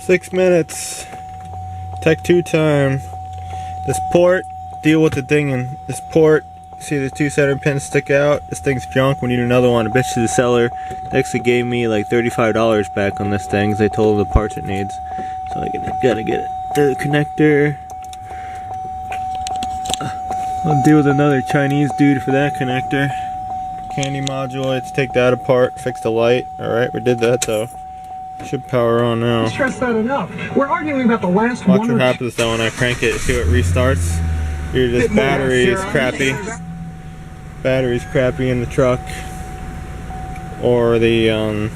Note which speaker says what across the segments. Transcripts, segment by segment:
Speaker 1: 6 minutes. Tech 2 time. This port, deal with the dinging. This port, see the 2 center pins stick out? This thing's junk, we need another one. A bitch to the seller. They actually gave me like $35 back on this thing because they told them the parts it needs. So I gotta get the connector. I'll deal with another Chinese dude for that connector. Candy module, let's take that apart, fix the light. Alright, we did that though. Should power on now.
Speaker 2: Stress that enough. We're arguing about the last
Speaker 1: Watch what happens though when I crank it. See what restarts. Here, this battery is crappy. Battery's crappy in the truck. Or the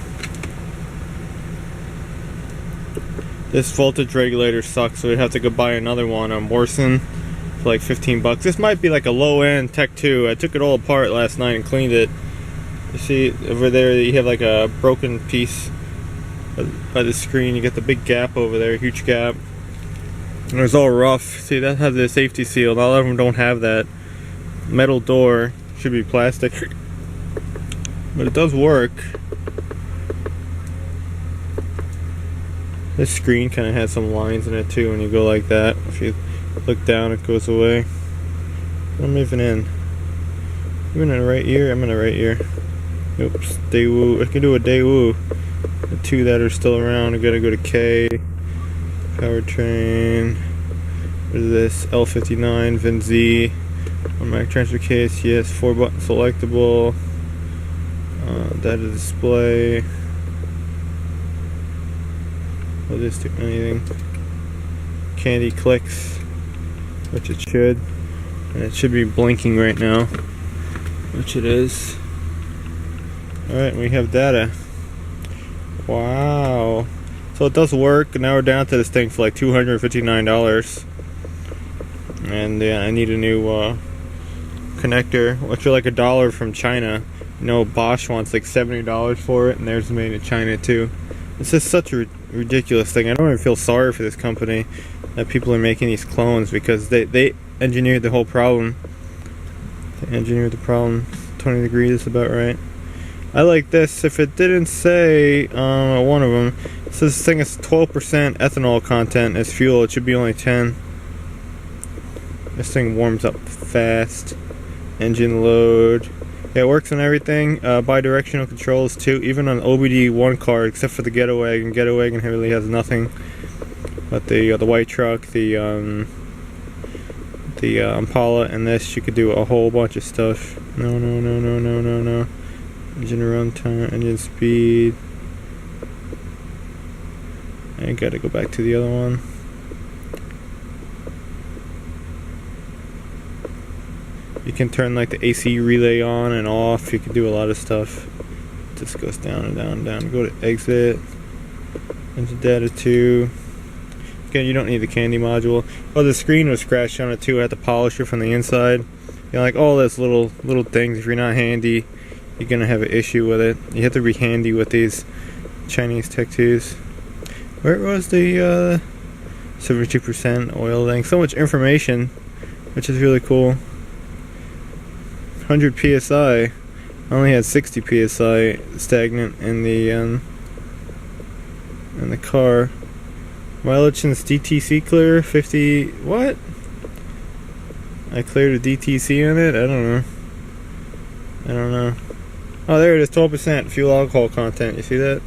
Speaker 1: this voltage regulator sucks, so we'd have to go buy another one on Morsun for like 15 bucks. This might be like a low-end Tech 2. I took it all apart last night and cleaned it. You see over there you have like a broken piece by the screen. You get the big gap over there, huge gap. And it's all rough. See, that has the safety seal. A lot of them don't have that. Metal door, should be plastic. But it does work. This screen kind of has some lines in it too when you go like that. If you look down, it goes away. I'm even in. I'm in the right ear. I'm in the right ear. Oops. Daewoo. I can do a Daewoo. The 2 that are still around. I gotta go to K. Powertrain. What is this? L59. VIN Z. Automatic transfer case. Yes. 4-button selectable. Data display. Will this do anything? Candy clicks, which it should, and it should be blinking right now, which it is. Alright, we have data. Wow. So it does work. Now we're down to this thing for like $259. And yeah, I need a new connector, which are like $1 from China. You know, Bosch wants like $70 for it, and theirs is made in China too. It's just such a ridiculous thing. I don't even feel sorry for this company that people are making these clones, because they engineered the whole problem. They engineered the problem. 20 degrees is about right. I like this. If it didn't say one of them, it says this thing is 12% ethanol content as fuel. It should be only 10. This thing warms up fast. Engine load. Yeah, it works on everything. Bi-directional controls too, even on OBD1 car, except for the Ghetto Wagon. Ghetto Wagon really has nothing. But the white truck, the Impala, and this, you could do a whole bunch of stuff. No. Engine runtime, engine speed. I gotta go back to the other one. You can turn like the AC relay on and off. You can do a lot of stuff. It just goes down and down and down. Go to exit. Into data 2. Again, you don't need the candy module. Oh, the screen was scratched on it too. I had to polish it from the inside. You know, like all those little things. If you're not handy, you're gonna have an issue with it. You have to be handy with these Chinese Tech 2s. Where was the 72% oil thing? So much information, which is really cool. 100 psi. I only had 60 psi stagnant in the car. Mileage since DTC clear 50. What? I cleared a DTC on it. I don't know. Oh, there it is. 12% fuel alcohol content. You see that?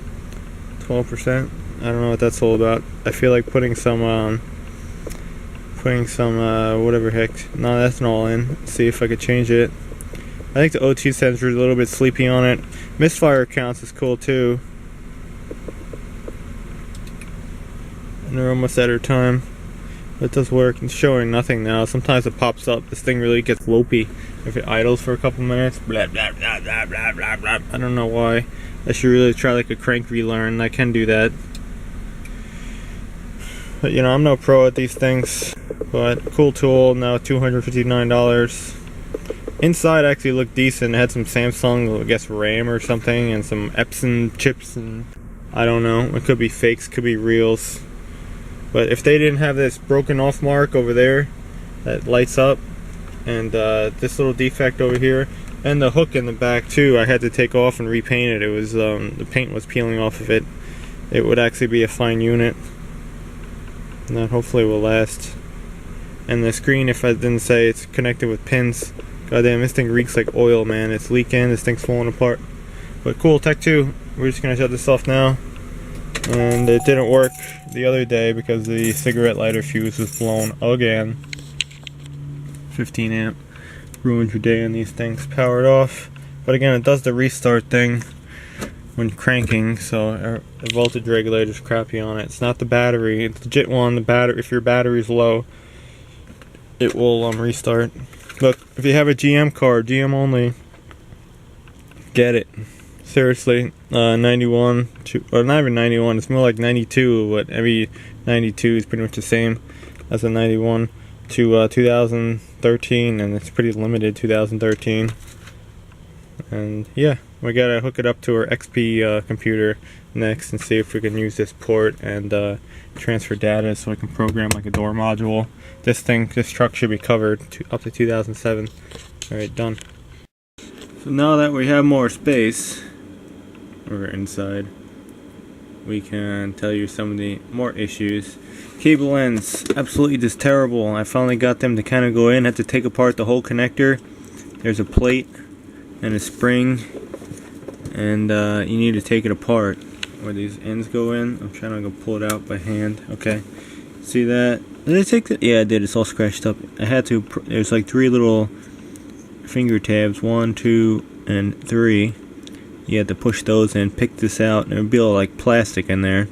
Speaker 1: 12%. I don't know what that's all about. I feel like putting some whatever heck, non-ethanol in. See if I could change it. I think the O2 sensor is a little bit sleepy on it. Misfire counts is cool too. And we're almost at our time. It does work. It's showing nothing now. Sometimes it pops up. This thing really gets lopey if it idles for a couple minutes. Blah, blah, blah, blah, blah, blah, blah. I don't know why. I should really try like a crank relearn. I can do that. But you know, I'm no pro at these things. But cool tool. Now $259. Inside actually looked decent. It had some Samsung, I guess, RAM or something, and some Epson chips, and I don't know. It could be fakes, could be reals. But if they didn't have this broken off mark over there that lights up, and this little defect over here, and the hook in the back too, I had to take off and repaint it. It was the paint was peeling off of it. It would actually be a fine unit. And that hopefully will last. And the screen, if I didn't say it's connected with pins, goddamn, this thing reeks like oil, man. It's leaking, this thing's falling apart. But cool, Tech 2. We're just gonna shut this off now. And it didn't work the other day because the cigarette lighter fuse was blown again. 15 amp. Ruined your day on these things. Powered off. But again, it does the restart thing when cranking, so the voltage regulator's crappy on it. It's not the battery. It's legit one. The battery, if your battery's low, it will restart. Look, if you have a GM car, GM only, get it. Seriously, 91 to, or not even 91, it's more like 92, but every 92 is pretty much the same as a 91 to 2013, and it's pretty limited 2013. And yeah, we gotta hook it up to our XP computer next and see if we can use this port and transfer data so I can program like a door module. This truck should be covered up to 2007. Alright, done. So now that we have more space, we're inside, we can tell you some of the more issues. Cable ends, absolutely just terrible. I finally got them to kind of go in. Had to take apart the whole connector. There's a plate and a spring, and you need to take it apart where these ends go in. I'm trying to go pull it out by hand. Okay, see that? Did I take that? Yeah, I did. It's all scratched up. I had to. There's like 3 little finger tabs, 1, 2, and 3. You had to push those in, pick this out, and there'll be all like plastic in there,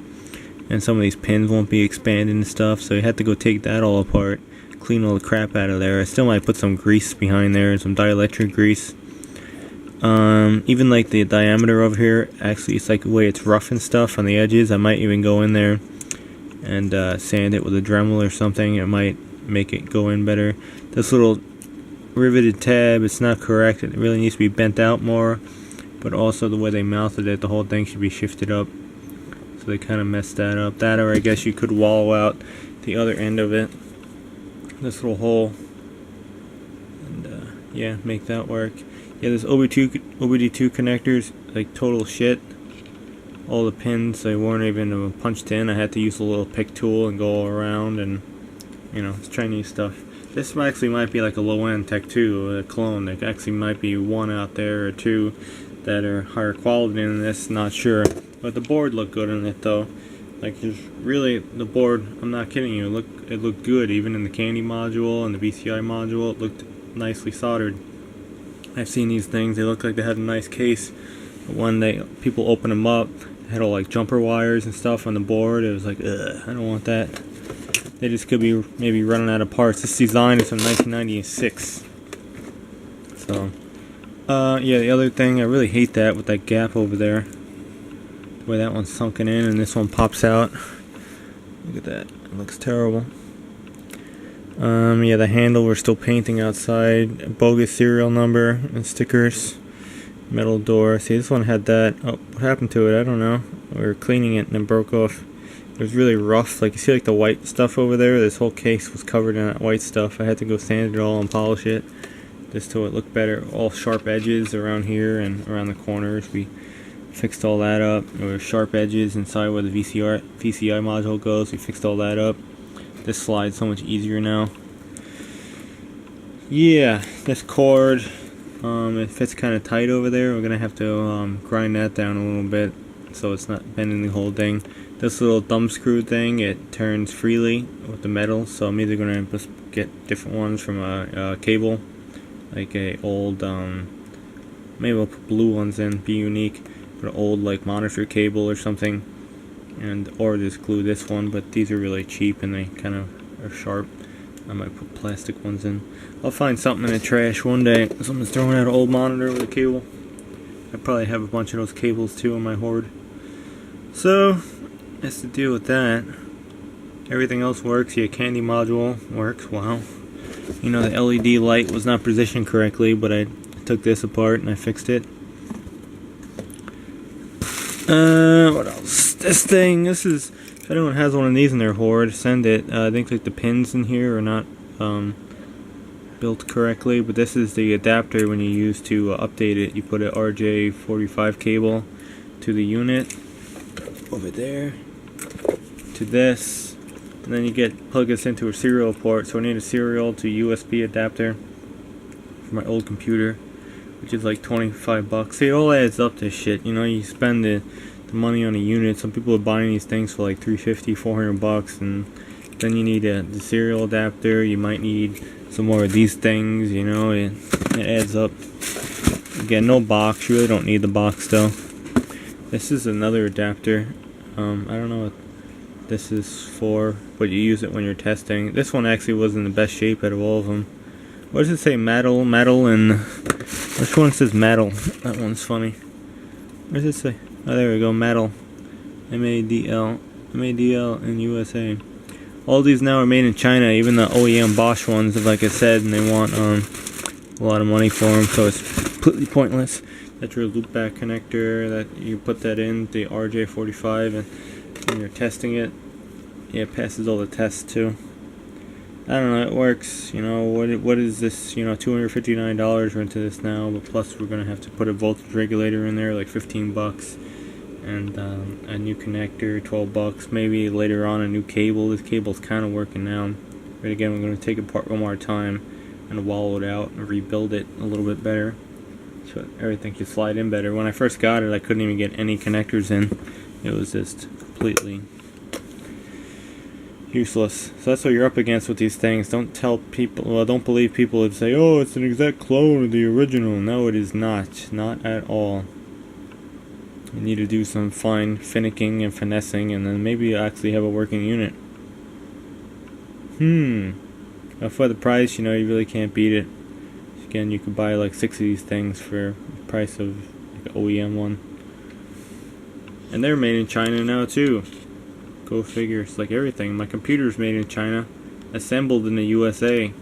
Speaker 1: and some of these pins won't be expanded and stuff, so you have to go take that all apart, clean all the crap out of there. I still might put some grease behind there, some dielectric grease. Even like the diameter over here, actually it's like the way it's rough and stuff on the edges. I might even go in there and sand it with a Dremel or something. It might make it go in better. This little riveted tab, it's not correct. It really needs to be bent out more. But also the way they mounted it, the whole thing should be shifted up. So they kind of messed that up. That, or I guess you could wallow out the other end of it. This little hole. And yeah, make that work. Yeah, this OBD2 connectors, like total shit. All the pins, they weren't even punched in. I had to use a little pick tool and go all around, and you know, it's Chinese stuff. This actually might be like a low-end Tech 2, a clone. There actually might be 1 out there or 2 that are higher quality than this, not sure. But the board looked good on it though. Like, there's really, the board, I'm not kidding you, it looked good. Even in the candy module and the BCI module, it looked nicely soldered. I've seen these things, they look like they had a nice case. But when people open them up, they had all like jumper wires and stuff on the board. It was like, ugh, I don't want that. They just could be maybe running out of parts. This design is from 1996. So, yeah, the other thing, I really hate that with that gap over there. The way that one's sunken in and this one pops out. Look at that. It looks terrible. Yeah, the handle we're still painting outside. Bogus serial number and stickers. Metal door. See, this one had that. Oh, what happened to it? I don't know. We were cleaning it and it broke off. It was really rough. Like, you see like the white stuff over there? This whole case was covered in that white stuff. I had to go sand it all and polish it just so it looked better. All sharp edges around here and around the corners. We fixed all that up. There were sharp edges inside where the VCI module goes. We fixed all that up. This slides so much easier now. Yeah, this cord, it fits kind of tight over there. We're gonna have to grind that down a little bit so it's not bending the whole thing. This little thumb screw thing, it turns freely with the metal, so I'm either gonna just get different ones from a cable, like a old, maybe we'll put blue ones in, be unique, but an old like monitor cable or something, and or just glue this one. But these are really cheap and they kind of are sharp. I might put plastic ones in. I'll find something in the trash one day. Someone's throwing out an old monitor with a cable. I probably have a bunch of those cables too in my hoard. So that's the deal with that. Everything else works. Yeah, candy module works. Wow. You know, the LED light was not positioned correctly, but I took this apart and I fixed it. What else? This thing, this is, if anyone has one of these in their hoard, send it. I think like the pins in here are not built correctly, but this is the adapter when you use to update it. You put an RJ45 cable to the unit over there, to this, And then you plug this into a serial port. So I need a serial to USB adapter for my old computer, which is like $25. See, it all adds up to shit. You know, you spend the money on a unit. Some people are buying these things for like $350, $400, and then you need the serial adapter. You might need some more of these things. You know, it adds up. Again, no box. You really don't need the box though. This is another adapter. I don't know what this is for, but you use it when you're testing. This one actually was in the best shape out of all of them. What does it say? Metal, and which one says metal? That one's funny. What does it say? Oh, there we go. Metal, MADL in USA. All these now are made in China, even the OEM Bosch ones, like I said, and they want a lot of money for them, so it's completely pointless. That's your loopback connector that you put that in the RJ45, and when you're testing it, yeah, it passes all the tests too. I don't know, it works. You know, what is this? You know, $259 we're into this now, but plus we're gonna have to put a voltage regulator in there, like $15, and a new connector, $12. Maybe later on a new cable. This cable's kind of working now, but again, we're gonna take it apart one more time and wallow it out and rebuild it a little bit better, so everything can slide in better. When I first got it, I couldn't even get any connectors in. It was just completely useless. So that's what you're up against with these things. Don't tell people, well, don't believe people that say, oh, it's an exact clone of the original. No, it is not. Not at all. You need to do some fine finicking and finessing, and then maybe you actually have a working unit. For the price, you know, you really can't beat it. Again, you could buy like 6 of these things for the price of like an OEM one. And they're made in China now too. Go figure. It's like everything. My computer's made in China, assembled in the USA.